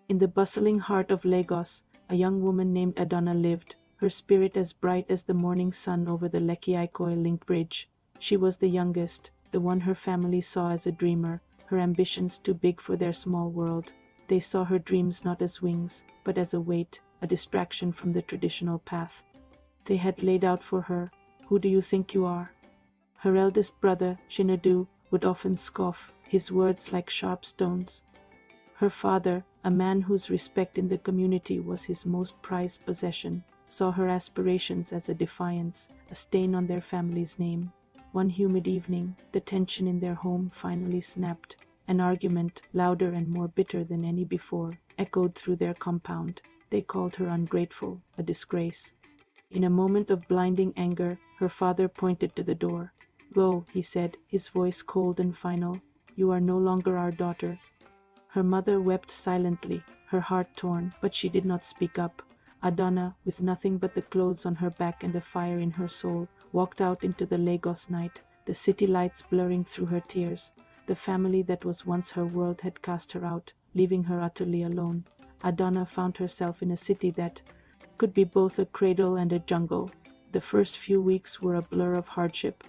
In the bustling heart of Lagos, a young woman named Adonna lived, her spirit as bright as the morning sun over the Lekki-Ikoyi link bridge. She was the youngest, the one her family saw as a dreamer, her ambitions too big for their small world. They saw her dreams not as wings, but as a weight, a distraction from the traditional path. They had laid out for her, "Who do you think you are?" Her eldest brother, Chinedu, would often scoff, his words like sharp stones. Her father, a man whose respect in the community was his most prized possession, saw her aspirations as a defiance, a stain on their family's name. One humid evening, the tension in their home finally snapped. An argument, louder and more bitter than any before, echoed through their compound. They called her ungrateful, a disgrace. In a moment of blinding anger, her father pointed to the door. "Go," he said, his voice cold and final. "You are no longer our daughter." Her mother wept silently, her heart torn, but she did not speak up. Adonna, with nothing but the clothes on her back and a fire in her soul, walked out into the Lagos night, the city lights blurring through her tears. The family that was once her world had cast her out, leaving her utterly alone. Adonna found herself in a city that could be both a cradle and a jungle. The first few weeks were a blur of hardship.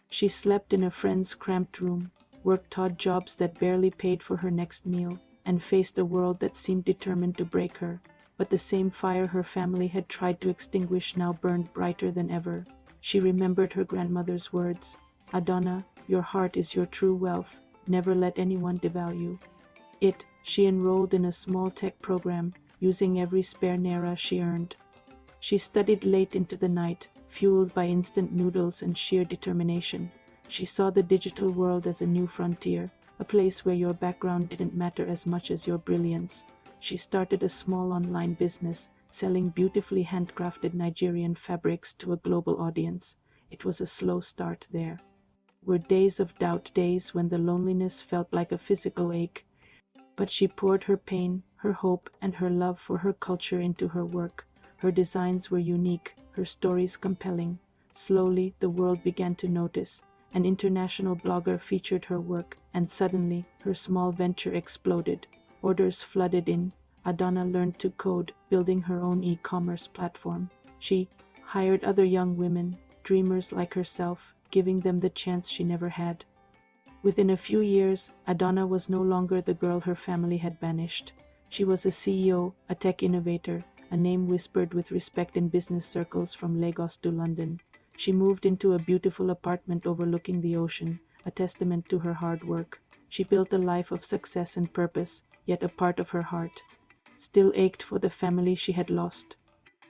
She slept in a friend's cramped room, worked odd jobs that barely paid for her next meal, and faced a world that seemed determined to break her. But the same fire her family had tried to extinguish now burned brighter than ever. She remembered her grandmother's words, "Adonna, your heart is your true wealth. Never let anyone devalue it." She enrolled in a small tech program, using every spare naira she earned. She studied late into the night, fueled by instant noodles and sheer determination. She saw the digital world as a new frontier, a place where your background didn't matter as much as your brilliance. She started a small online business, selling beautifully handcrafted Nigerian fabrics to a global audience. It was a slow start there. Were days of doubt, days when the loneliness felt like a physical ache. But she poured her pain, her hope, and her love for her culture into her work. Her designs were unique, her stories compelling. Slowly, the world began to notice. An international blogger featured her work, and suddenly, her small venture exploded. Orders flooded in. Adonna learned to code, building her own e-commerce platform. She hired other young women, dreamers like herself, giving them the chance she never had. Within a few years, Adonna was no longer the girl her family had banished. She was a CEO, a tech innovator, a name whispered with respect in business circles from Lagos to London. She moved into a beautiful apartment overlooking the ocean, a testament to her hard work. She built a life of success and purpose, yet a part of her heart still ached for the family she had lost.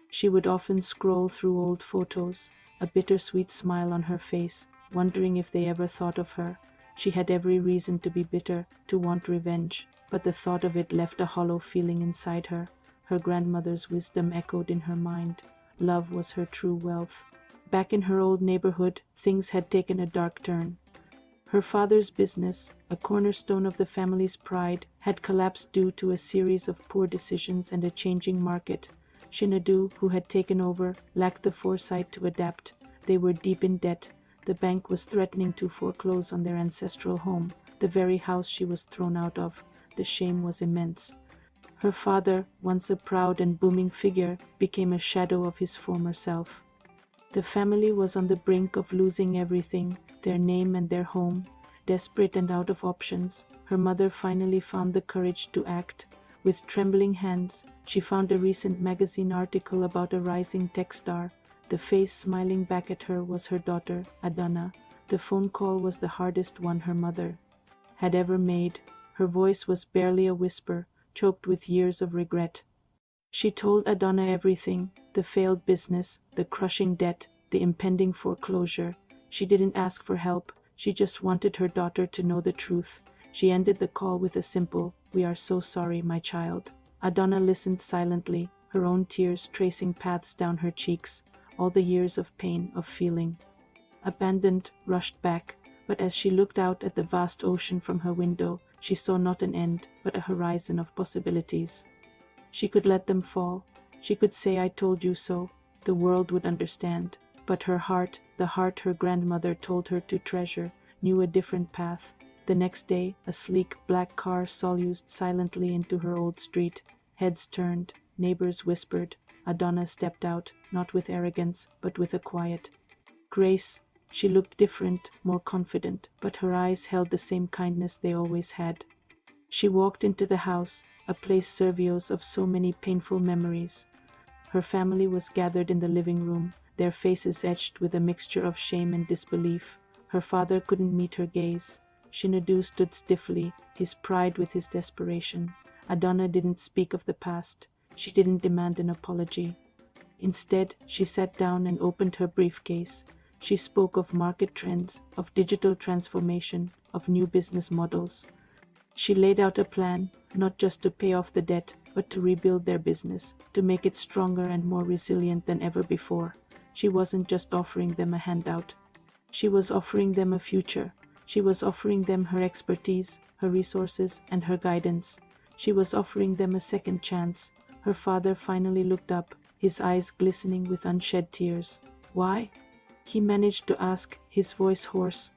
She would often scroll through old photos, a bittersweet smile on her face, wondering if they ever thought of her. She had every reason to be bitter, to want revenge, but the thought of it left a hollow feeling inside her. Her grandmother's wisdom echoed in her mind. Love was her true wealth. Back in her old neighborhood, things had taken a dark turn. Her father's business, a cornerstone of the family's pride, had collapsed due to a series of poor decisions and a changing market. Chinedu, who had taken over, lacked the foresight to adapt. They were deep in debt. The bank was threatening to foreclose on their ancestral home, the very house she was thrown out of. The shame was immense. Her father, once a proud and booming figure, became a shadow of his former self. The family was on the brink of losing everything, their name and their home. Desperate and out of options, her mother finally found the courage to act. With trembling hands, she found a recent magazine article about a rising tech star. The face smiling back at her was her daughter, Adonna. The phone call was the hardest one her mother had ever made. Her voice was barely a whisper, choked with years of regret. She told Adonna everything, the failed business, the crushing debt, the impending foreclosure. She didn't ask for help, she just wanted her daughter to know the truth. She ended the call with a simple, "We are so sorry, my child." Adonna listened silently, her own tears tracing paths down her cheeks. All the years of pain, of feeling abandoned, rushed back, but as she looked out at the vast ocean from her window, she saw not an end, but a horizon of possibilities. She could let them fall. She could say, "I told you so." The world would understand. But her heart, the heart her grandmother told her to treasure, knew a different path. The next day, a sleek black car soluzed silently into her old street. Heads turned, neighbors whispered. Adana stepped out, not with arrogance, but with a quiet grace. She looked different, more confident, but her eyes held the same kindness they always had. She walked into the house, a place survios of so many painful memories. Her family was gathered in the living room, their faces etched with a mixture of shame and disbelief. Her father couldn't meet her gaze. Shinadu stood stiffly, his pride with his desperation. Adana didn't speak of the past. She didn't demand an apology. Instead, she sat down and opened her briefcase. She spoke of market trends, of digital transformation, of new business models. She laid out a plan, not just to pay off the debt, but to rebuild their business, to make it stronger and more resilient than ever before. She wasn't just offering them a handout. She was offering them a future. She was offering them her expertise, her resources, and her guidance. She was offering them a second chance. Her father finally looked up, his eyes glistening with unshed tears. "Why?" he managed to ask, his voice hoarse.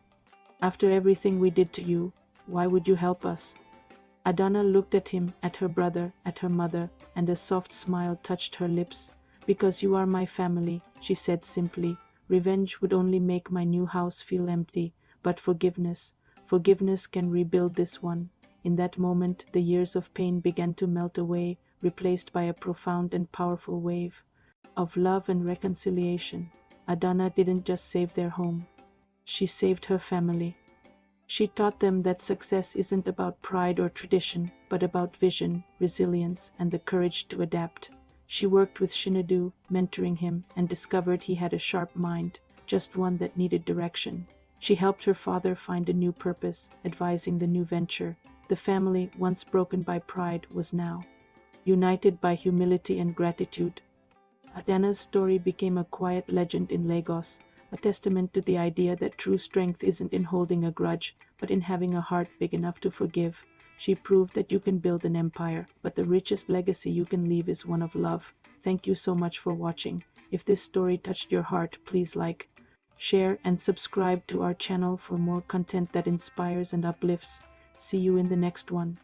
"After everything we did to you, why would you help us?" Adana looked at him, at her brother, at her mother, and a soft smile touched her lips. "Because you are my family," she said simply. "Revenge would only make my new house feel empty, but forgiveness can rebuild this one." In that moment, the years of pain began to melt away, replaced by a profound and powerful wave of love and reconciliation. Adana didn't just save their home. She saved her family. She taught them that success isn't about pride or tradition, but about vision, resilience, and the courage to adapt. She worked with Shinadu, mentoring him, and discovered he had a sharp mind, just one that needed direction. She helped her father find a new purpose, advising the new venture. The family, once broken by pride, was now united by humility and gratitude. Adana's story became a quiet legend in Lagos, a testament to the idea that true strength isn't in holding a grudge, but in having a heart big enough to forgive. She proved that you can build an empire, but the richest legacy you can leave is one of love. Thank you so much for watching. If this story touched your heart, please like, share, and subscribe to our channel for more content that inspires and uplifts. See you in the next one.